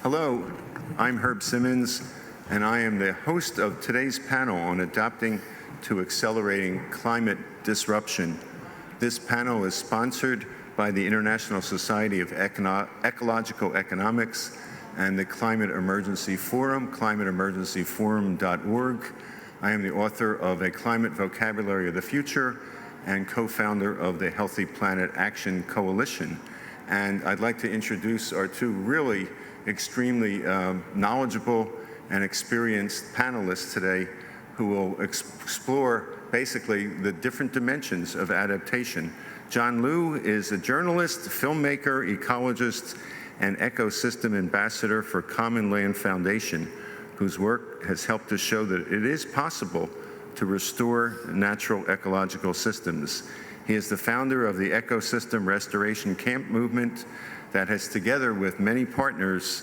Hello, I'm Herb Simmons, and I am the host of today's panel on adapting to accelerating climate disruption. This panel is sponsored by the International Society of Ecological Economics and the Climate Emergency Forum, climateemergencyforum.org. I am the author of A Climate Vocabulary of the Future and co-founder of the Healthy Planet Action Coalition. And I'd like to introduce our two really extremely knowledgeable and experienced panelists today who will explore basically the different dimensions of adaptation. John Liu is a journalist, filmmaker, ecologist, and ecosystem ambassador for Common Land Foundation, whose work has helped to show that it is possible to restore natural ecological systems. He is the founder of the Ecosystem Restoration Camp movement that has, together with many partners,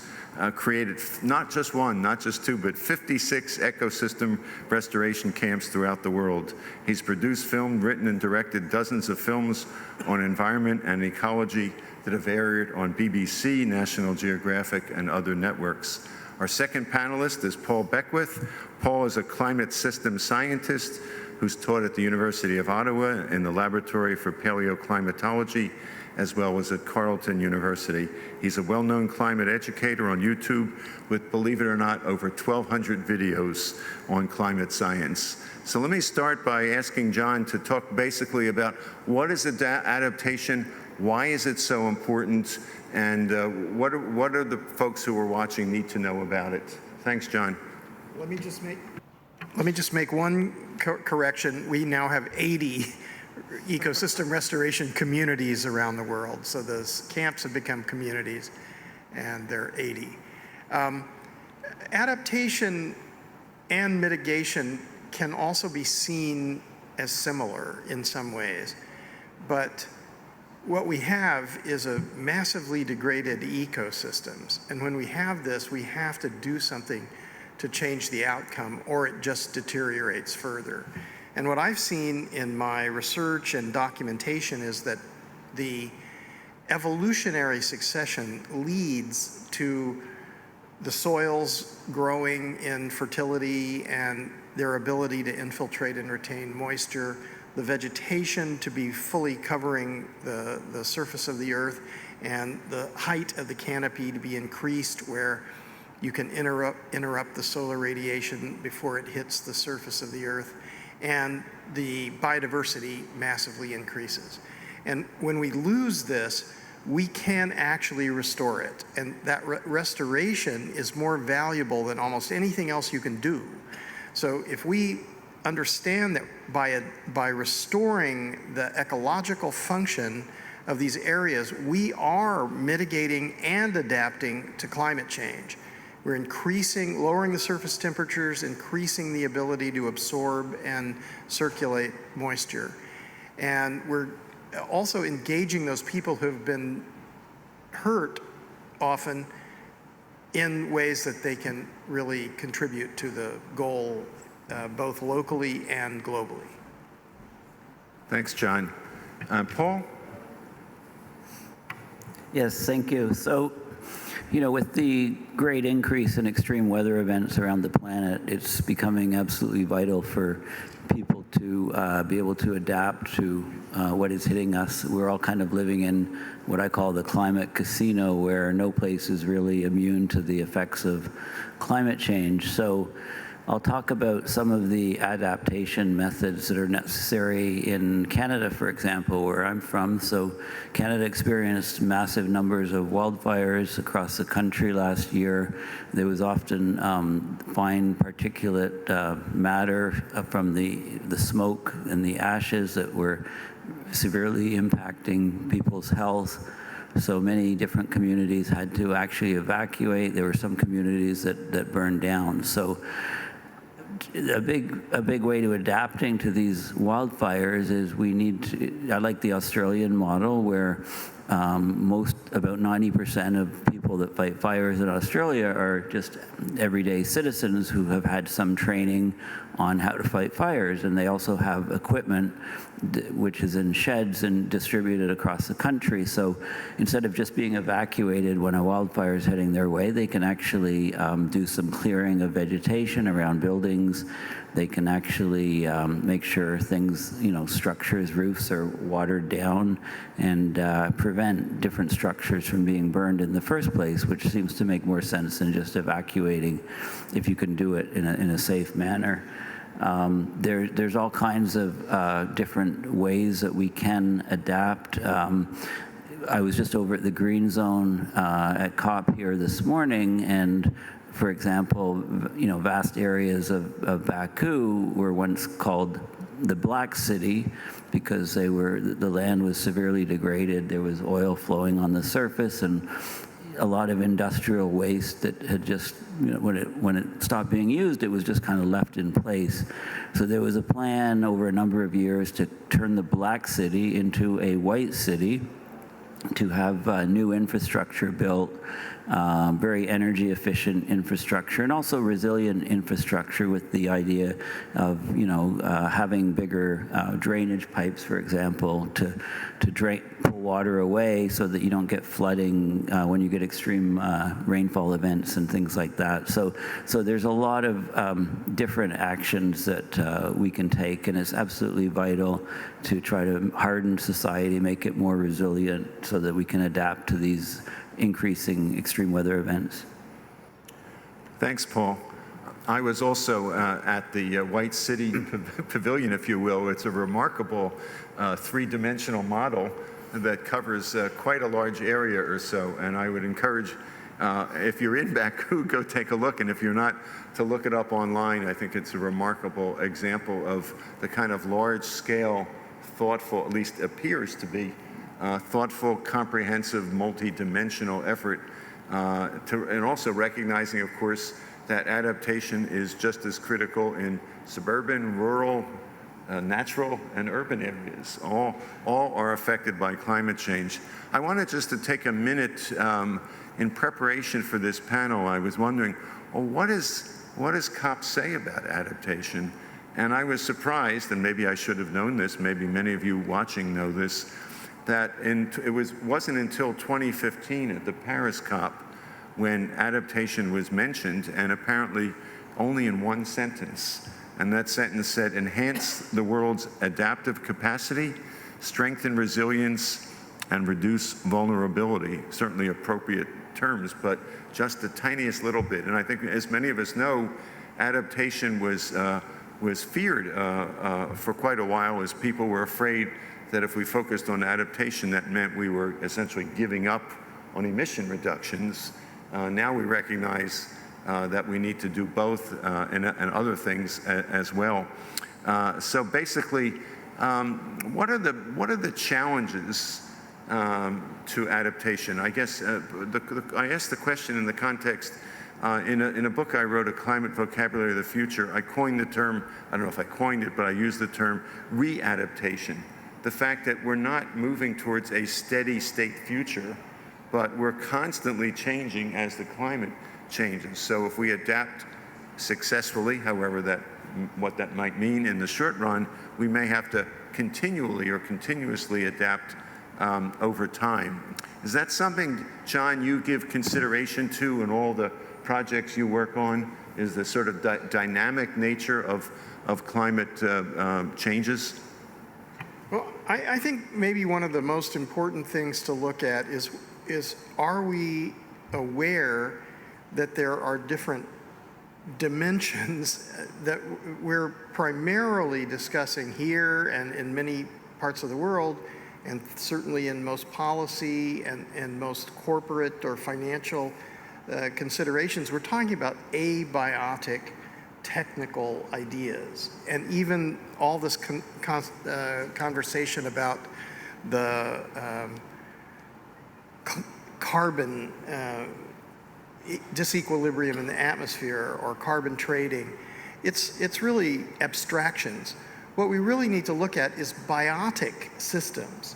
created not just one, not just two, but 56 ecosystem restoration camps throughout the world. He's produced, filmed, written, and directed dozens of films on environment and ecology that have aired on BBC, National Geographic, and other networks. Our second panelist is Paul Beckwith. Paul is a climate systems scientist who's taught at the University of Ottawa in the Laboratory for Paleoclimatology, as well as at Carleton University. He's a well-known climate educator on YouTube with, believe it or not, over 1,200 videos on climate science. So let me start by asking John to talk basically about what is adaptation, why is it so important, and what are the folks who are watching need to know about it? Thanks, John. Let me just make one correction. We now have 80 ecosystem restoration communities around the world. So those camps have become communities, and there are 80. Adaptation and mitigation can also be seen as similar in some ways, but what we have is a massively degraded ecosystems. And when we have this, we have to do something to change the outcome, or it just deteriorates further. And what I've seen in my research and documentation is that the evolutionary succession leads to the soils growing in fertility and their ability to infiltrate and retain moisture, the vegetation to be fully covering the surface of the earth, and the height of the canopy to be increased where you can interrupt the solar radiation before it hits the surface of the earth, and the biodiversity massively increases. And when we lose this, we can actually restore it. And that restoration is more valuable than almost anything else you can do. So if we understand that by restoring the ecological function of these areas, we are mitigating and adapting to climate change. We're lowering the surface temperatures, increasing the ability to absorb and circulate moisture. And we're also engaging those people who have been hurt often in ways that they can really contribute to the goal, both locally and globally. Thanks, John. Paul? Yes, thank you. So, with the great increase in extreme weather events around the planet, it's becoming absolutely vital for people to be able to adapt to what is hitting us. We're all kind of living in what I call the climate casino, where no place is really immune to the effects of climate change. So I'll talk about some of the adaptation methods that are necessary in Canada, for example, where I'm from. So Canada experienced massive numbers of wildfires across the country last year. There was often fine particulate matter from the smoke and the ashes that were severely impacting people's health. So many different communities had to actually evacuate. There were some communities that burned down. So a big way to adapting to these wildfires is we need to, I like the Australian model where About 90% of people that fight fires in Australia are just everyday citizens who have had some training on how to fight fires, and they also have equipment which is in sheds and distributed across the country. So instead of just being evacuated when a wildfire is heading their way, they can actually do some clearing of vegetation around buildings. They can actually make sure things, structures, roofs are watered down, and prevent different structures from being burned in the first place, which seems to make more sense than just evacuating if you can do it in a safe manner. There's all kinds of different ways that we can adapt. I was just over at the Green Zone at COP here this morning, and for example, vast areas of Baku were once called the Black City because the land was severely degraded. There was oil flowing on the surface, and a lot of industrial waste that had just, when it stopped being used, it was just kind of left in place. So there was a plan over a number of years to turn the Black City into a white city, to have new infrastructure built, very energy efficient infrastructure, and also resilient infrastructure, with the idea of having bigger drainage pipes, for example, to pull water away so that you don't get flooding when you get extreme rainfall events and things like that. So there's a lot of different actions that we can take, and it's absolutely vital to try to harden society, make it more resilient so that we can adapt to these increasing extreme weather events. Thanks, Paul. I was also at the White City Pavilion, if you will. It's a remarkable three-dimensional model that covers quite a large area or so, and I would encourage, if you're in Baku, go take a look, and if you're not, to look it up online. I think it's a remarkable example of the kind of large-scale, thoughtful, at least appears to be, thoughtful, comprehensive, multi-dimensional effort, and also recognizing, of course, that adaptation is just as critical in suburban, rural, natural, and urban areas. All are affected by climate change. I wanted just to take a minute in preparation for this panel. I was wondering, well, what does COP say about adaptation? And I was surprised, and maybe I should have known this, maybe many of you watching know this, that it wasn't until 2015 at the Paris COP when adaptation was mentioned, and apparently only in one sentence. And that sentence said, enhance the world's adaptive capacity, strengthen resilience, and reduce vulnerability. Certainly appropriate terms, but just the tiniest little bit. And I think, as many of us know, adaptation was feared for quite a while, as people were afraid that if we focused on adaptation, that meant we were essentially giving up on emission reductions. Now we recognize that we need to do both and other things as well. So basically, what are the challenges to adaptation? I guess I asked the question in the context, in a book I wrote, A Climate Vocabulary of the Future, I coined the term, I don't know if I coined it, but I used the term re-adaptation. The fact that we're not moving towards a steady state future, but we're constantly changing as the climate changes. So if we adapt successfully, what that might mean in the short run, we may have to continuously adapt over time. Is that something, John, you give consideration to in all the projects you work on? Is the sort of dynamic nature of climate changes? Well, I think maybe one of the most important things to look at is are we aware that there are different dimensions that we're primarily discussing here and in many parts of the world, and certainly in most policy and most corporate or financial considerations. We're talking about abiotic technical ideas, and even all this conversation about the carbon disequilibrium in the atmosphere or carbon trading. It's really abstractions. What we really need to look at is biotic systems,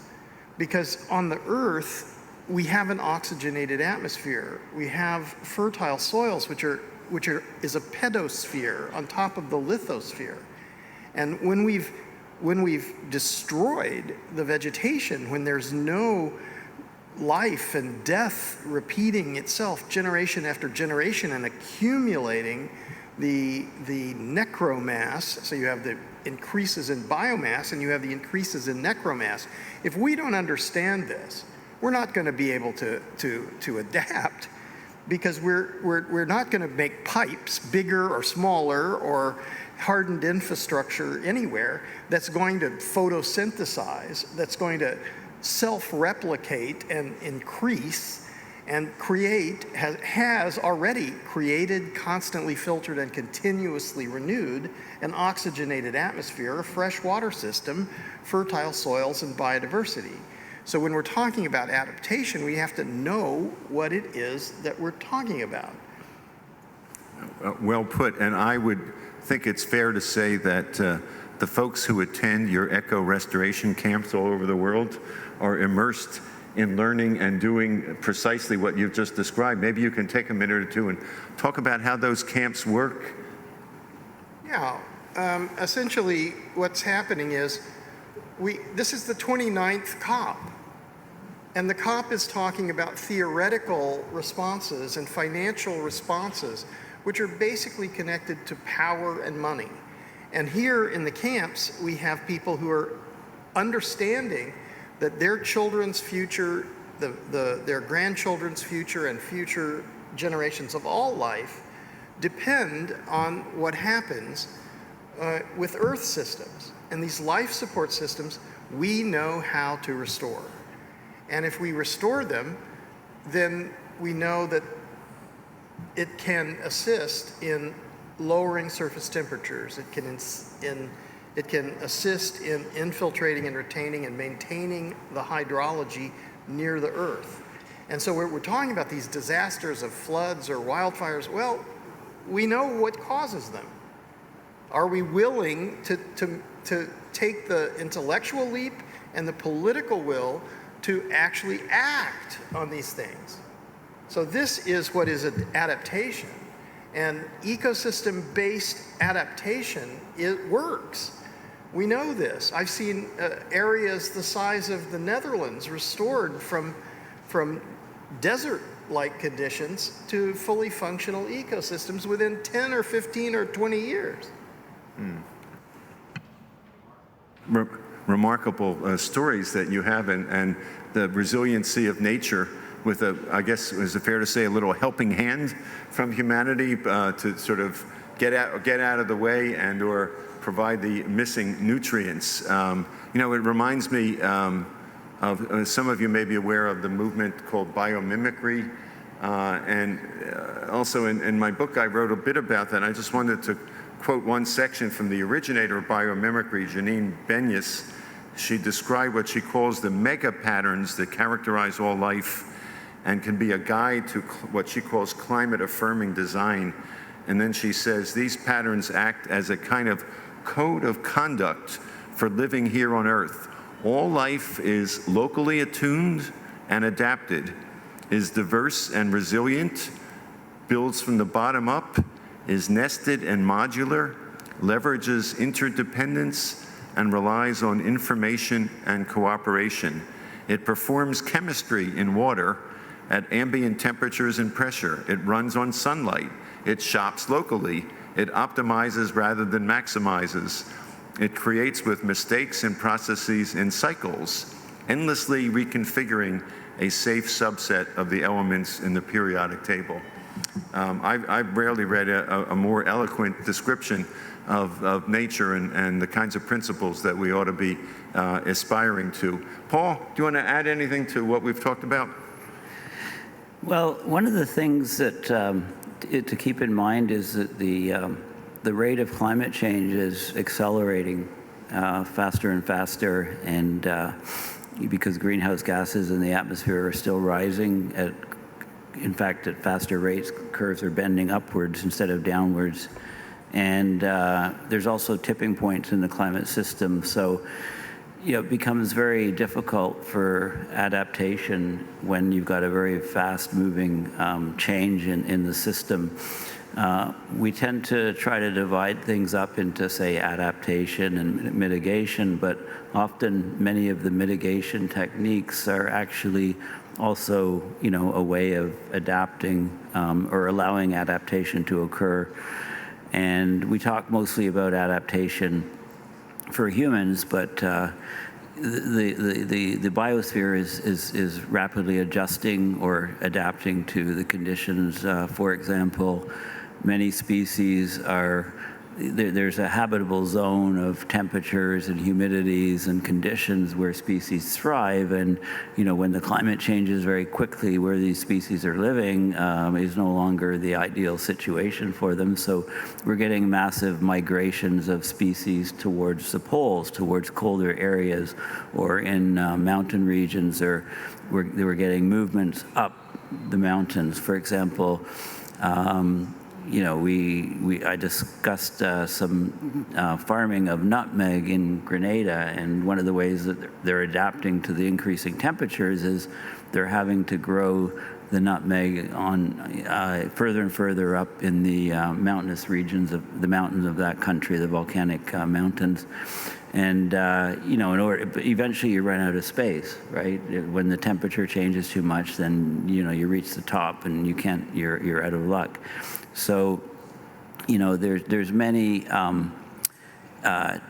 Because on the Earth, we have an oxygenated atmosphere. We have fertile soils, which is a pedosphere on top of the lithosphere. And when we've destroyed the vegetation, when there's no life and death repeating itself generation after generation and accumulating the necromass, so you have the increases in biomass and you have the increases in necromass. If we don't understand this, we're not going to be able to adapt, because we're not going to make pipes bigger or smaller or hardened infrastructure anywhere that's going to photosynthesize, that's going to self-replicate and increase and has already created, constantly filtered, and continuously renewed an oxygenated atmosphere, a fresh water system, fertile soils, and biodiversity. So when we're talking about adaptation, we have to know what it is that we're talking about. Well put, and I would think it's fair to say that the folks who attend your eco-restoration camps all over the world are immersed in learning and doing precisely what you've just described. Maybe you can take a minute or two and talk about how those camps work. Yeah, essentially what's happening is this is the 29th COP, and the COP is talking about theoretical responses and financial responses, which are basically connected to power and money. And here in the camps, we have people who are understanding that their children's future, their grandchildren's future, and future generations of all life depend on what happens with Earth systems. And these life support systems, we know how to restore. And if we restore them, then we know that it can assist in lowering surface temperatures. It can assist in infiltrating and retaining and maintaining the hydrology near the Earth. And so we're talking about these disasters of floods or wildfires. Well, we know what causes them. Are we willing to take the intellectual leap and the political will to actually act on these things? So this is what is an adaptation. And ecosystem-based adaptation, it works. We know this. I've seen areas the size of the Netherlands restored from desert-like conditions to fully functional ecosystems within 10 or 15 or 20 years. Remarkable stories that you have, and the resiliency of nature with I guess, is it fair to say, a little helping hand from humanity to sort of get out of the way and or provide the missing nutrients. It reminds me of, some of you may be aware of the movement called biomimicry. And also in my book, I wrote a bit about that. I just wanted to quote one section from the originator of biomimicry, Janine Benyus. She described what she calls the mega patterns that characterize all life and can be a guide to what she calls climate-affirming design. And then she says, these patterns act as a kind of code of conduct for living here on Earth. All life is locally attuned and adapted, is diverse and resilient, builds from the bottom up, is nested and modular, leverages interdependence, and relies on information and cooperation. It performs chemistry in water at ambient temperatures and pressure. It runs on sunlight. It shops locally. It optimizes rather than maximizes. It creates with mistakes and processes in cycles, endlessly reconfiguring a safe subset of the elements in the periodic table. I've rarely read a more eloquent description of nature and the kinds of principles that we ought to be aspiring to. Paul, do you want to add anything to what we've talked about? Well, one of the things that to keep in mind is that the rate of climate change is accelerating faster and faster, and because greenhouse gases in the atmosphere are still rising in fact, at faster rates. Curves are bending upwards instead of downwards. And there's also tipping points in the climate system. So, it becomes very difficult for adaptation when you've got a very fast-moving change in the system. We tend to try to divide things up into, say, adaptation and mitigation, but often many of the mitigation techniques are actually also, a way of adapting or allowing adaptation to occur. And we talk mostly about adaptation for humans, but the biosphere is rapidly adjusting or adapting to the conditions. For example, many species there's a habitable zone of temperatures and humidities and conditions where species thrive, and when the climate changes very quickly, where these species are living is no longer the ideal situation for them. So we're getting massive migrations of species towards the poles, towards colder areas, or in mountain regions, or we're getting movements up the mountains. For example, I discussed some farming of nutmeg in Grenada, and one of the ways that they're adapting to the increasing temperatures is they're having to grow the nutmeg on further and further up in the mountainous regions of the mountains of that country, the volcanic mountains. And eventually you run out of space, right? When the temperature changes too much, then you reach the top and you can't. You're out of luck. So, there's many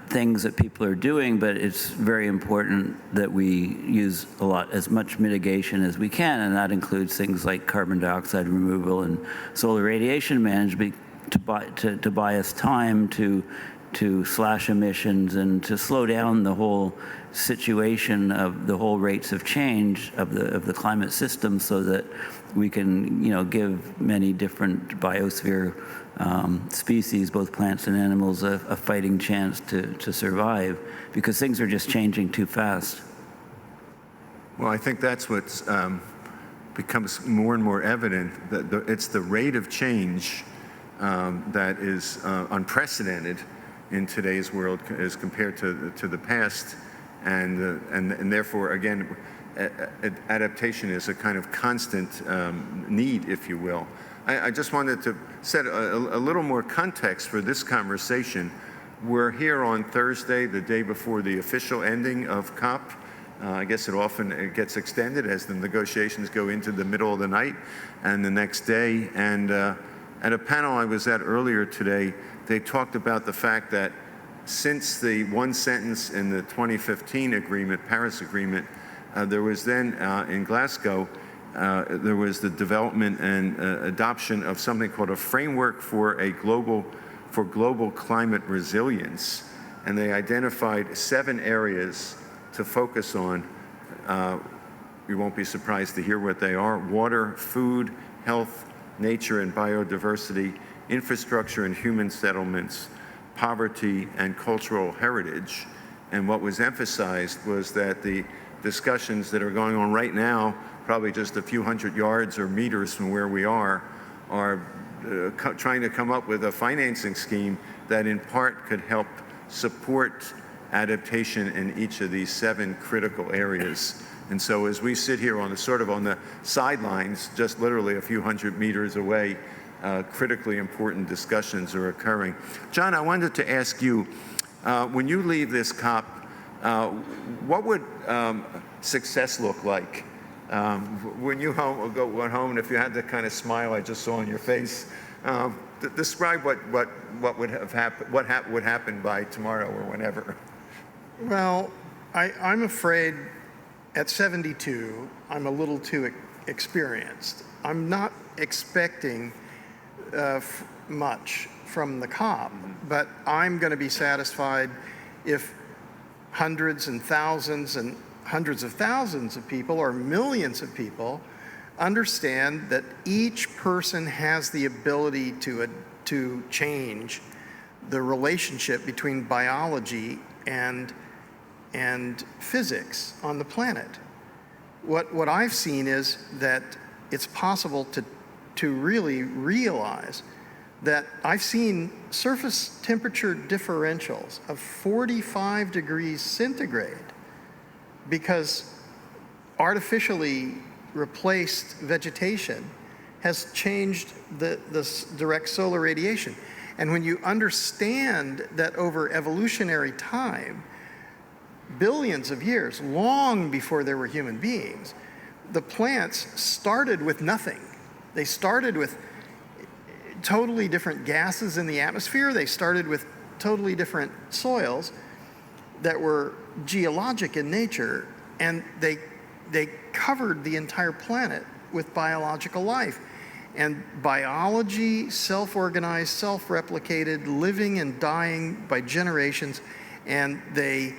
things that people are doing, but it's very important that we use as much mitigation as we can, and that includes things like carbon dioxide removal and solar radiation management to buy us time to slash emissions and to slow down the whole situation of the whole rates of change of the climate system, so that we can give many different biosphere species, both plants and animals, a fighting chance to survive, because things are just changing too fast. Well, I think that's what's becomes more and more evident, that it's the rate of change that is unprecedented in today's world as compared to the past, and therefore, again, adaptation is a kind of constant need, if you will. I just wanted to set a little more context for this conversation. We're here on Thursday, the day before the official ending of COP. I guess it gets extended as the negotiations go into the middle of the night and the next day. And at a panel I was at earlier today, they talked about the fact that since the one sentence in the 2015 agreement, Paris Agreement, there was then in Glasgow, there was the development and adoption of something called a framework for global climate resilience, and they identified 7 areas to focus on. You won't be surprised to hear what they are: water, food, health, nature and biodiversity, infrastructure and human settlements, poverty and cultural heritage. And what was emphasized was that the discussions that are going on right now, probably just a few hundred yards or meters from where we are trying to come up with a financing scheme that in part could help support adaptation in each of these 7 critical areas. And so as we sit here on the sidelines, just literally a few hundred meters away, critically important discussions are occurring. John, I wanted to ask you, when you leave this COP, what would success look like? When you went home, and if you had the kind of smile I just saw on your face, describe what would have happened, would happen by tomorrow or whenever. Well, I'm afraid at 72, I'm a little too experienced. I'm not expecting much from the COP, but I'm going to be satisfied if hundreds and thousands and hundreds of thousands of people or millions of people understand that each person has the ability to change the relationship between biology and physics on the planet. What I've seen is that it's possible to really realize that I've seen surface temperature differentials of 45 degrees centigrade because artificially replaced vegetation has changed the direct solar radiation. And when you understand that over evolutionary time, billions of years, long before there were human beings, the plants started with nothing. They started with totally different gases in the atmosphere. They started with totally different soils that were geologic in nature, and they covered the entire planet with biological life. And biology, self-organized, self-replicated, living and dying by generations, and they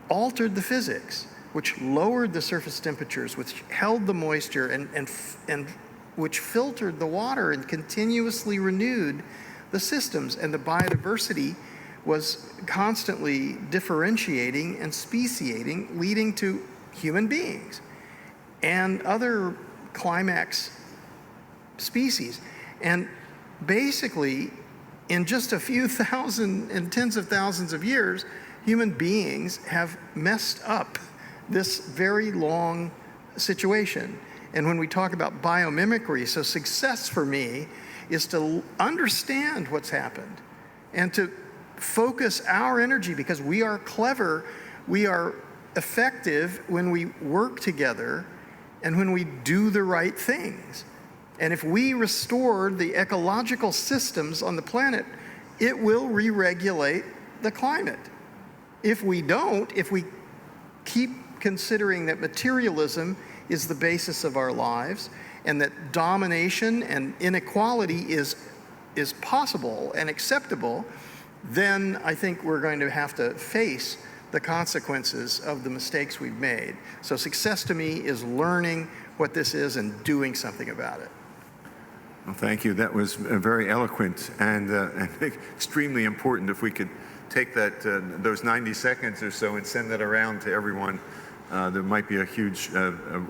altered the physics, which lowered the surface temperatures, which held the moisture, and which filtered the water and continuously renewed the systems. And the biodiversity was constantly differentiating and speciating, leading to human beings and other climax species. And basically, in just a few thousand and tens of thousands of years, human beings have messed up this very long situation. And when we talk about biomimicry, so success for me is to understand what's happened and to focus our energy, because we are clever, we are effective when we work together and when we do the right things. And if we restore the ecological systems on the planet, it will re-regulate the climate. If we don't, if we keep considering that materialism is the basis of our lives and that domination and inequality is possible and acceptable, then I think we're going to have to face the consequences of the mistakes we've made. So success to me is learning what this is and doing something about it. Well, thank you. That was very eloquent and extremely important. If we could take that those 90 seconds or so and send that around to everyone, there might be a huge,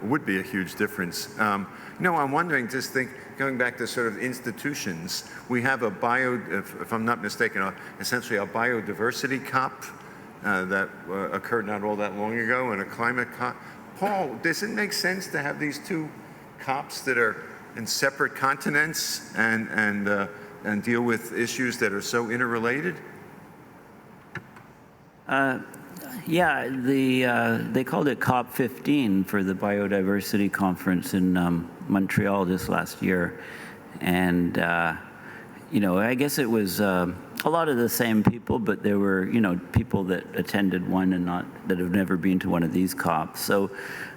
would be a huge difference. I'm wondering, going back to sort of institutions, we have a if I'm not mistaken, essentially a biodiversity COP that occurred not all that long ago, and a climate COP. Paul, does it make sense to have these two COPs that are in separate continents and deal with issues that are so interrelated? Yeah, they called it COP15 for the biodiversity conference in Montreal this last year. And, I guess it was a lot of the same people, but there were, people that attended one and that have never been to one of these COPs. So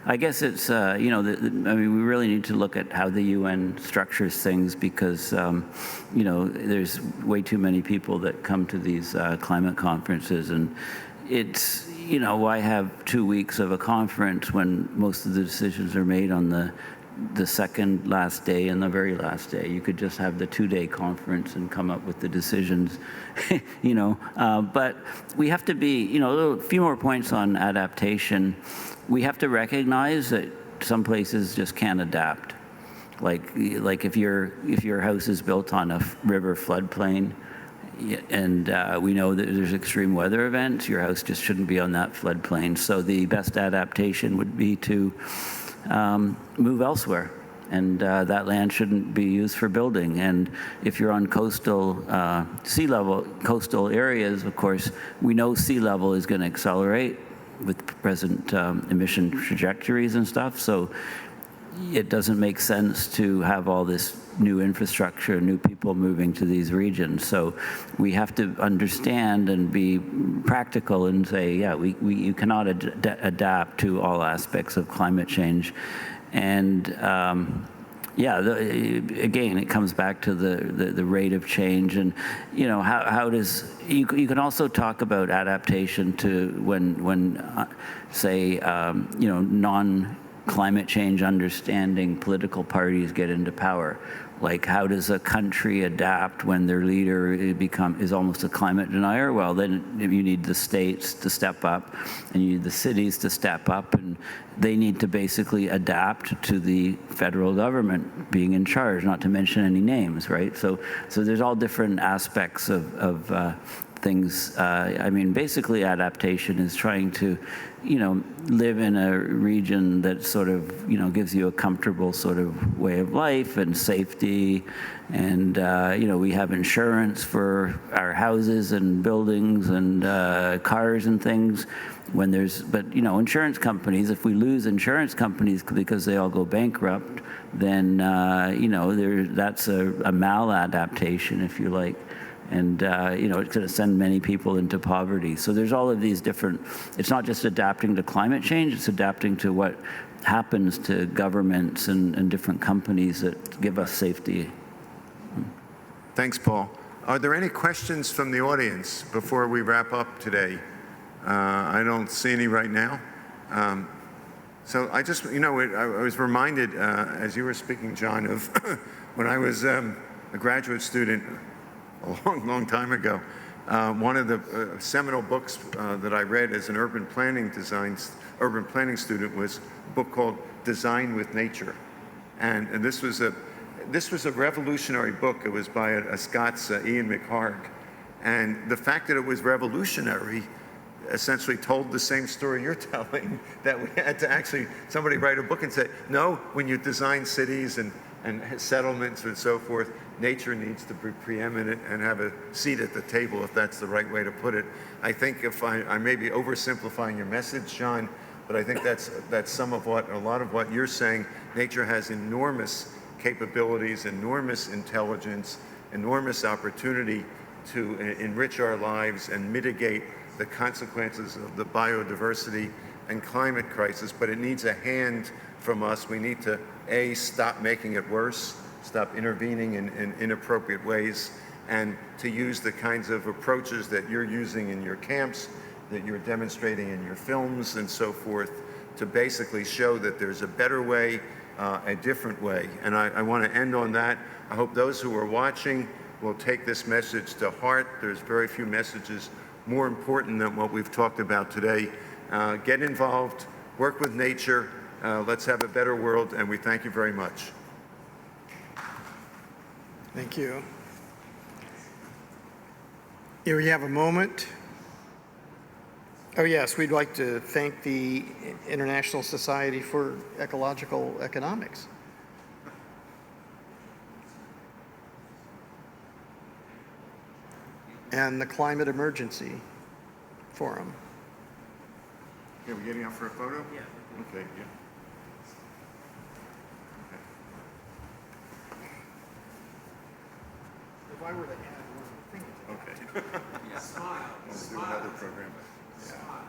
I guess it's, we really need to look at how the UN structures things, because, there's way too many people that come to these climate conferences. And it's, why have 2 weeks of a conference when most of the decisions are made on the second last day and the very last day? You could just have the 2-day conference and come up with the decisions, But we have to be, a few more points on adaptation. We have to recognize that some places just can't adapt. Like if your house is built on a river floodplain, and we know that there's extreme weather events, your house just shouldn't be on that floodplain. So the best adaptation would be to move elsewhere, and that land shouldn't be used for building. And if you're on coastal coastal areas, of course, we know sea level is going to accelerate with present emission trajectories and stuff. So it doesn't make sense to have all this new infrastructure, new people moving to these regions. So we have to understand and be practical and say, you cannot adapt to all aspects of climate change. And again, it comes back to the rate of change. And how does you can also talk about adaptation to when say non-climate change understanding political parties get into power. Like, how does a country adapt when their leader is almost a climate denier? Well, then you need the states to step up, and you need the cities to step up, and they need to basically adapt to the federal government being in charge, not to mention any names, right? So there's all different aspects of things. I mean, basically adaptation is trying to, live in a region that sort of, gives you a comfortable sort of way of life and safety. And, we have insurance for our houses and buildings and cars and things. But insurance companies, if we lose insurance companies because they all go bankrupt, then, that's a maladaptation, if you like. And, it's going to send many people into poverty. So there's all of these different, it's not just adapting to climate change, it's adapting to what happens to governments and different companies that give us safety. Thanks, Paul. Are there any questions from the audience before we wrap up today? I don't see any right now. So I just, I was reminded as you were speaking, John, of when I was a graduate student a long time ago. One of the seminal books that I read as an urban planning student was a book called Design with Nature. And this was a revolutionary book. It was by a Scots, Ian McHarg. And the fact that it was revolutionary essentially told the same story you're telling, that we had to actually, somebody write a book and say, no, when you design cities and settlements and so forth, nature needs to be preeminent and have a seat at the table, if that's the right way to put it. I think if I may be oversimplifying your message, John, but I think that's some of what, a lot of what you're saying. Nature has enormous capabilities, enormous intelligence, enormous opportunity to enrich our lives and mitigate the consequences of the biodiversity and climate crisis, but it needs a hand from us. We need to, A, stop making it worse, stop intervening in inappropriate ways, and to use the kinds of approaches that you're using in your camps, that you're demonstrating in your films and so forth, to basically show that there's a better way, a different way. And I want to end on that. I hope those who are watching will take this message to heart. There's very few messages more important than what we've talked about today. Get involved, work with nature, let's have a better world, and we thank you very much. Thank you. Here we have a moment. Oh yes, we'd like to thank the International Society for Ecological Economics. And the Climate Emergency Forum. Yeah, we getting out for a photo? Yeah. Okay, yeah. If I were to add one thing to that. Okay. Yeah. Smile. We'll do another program. Smile.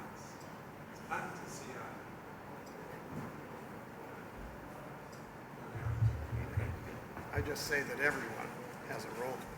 I just say that everyone has a role to play.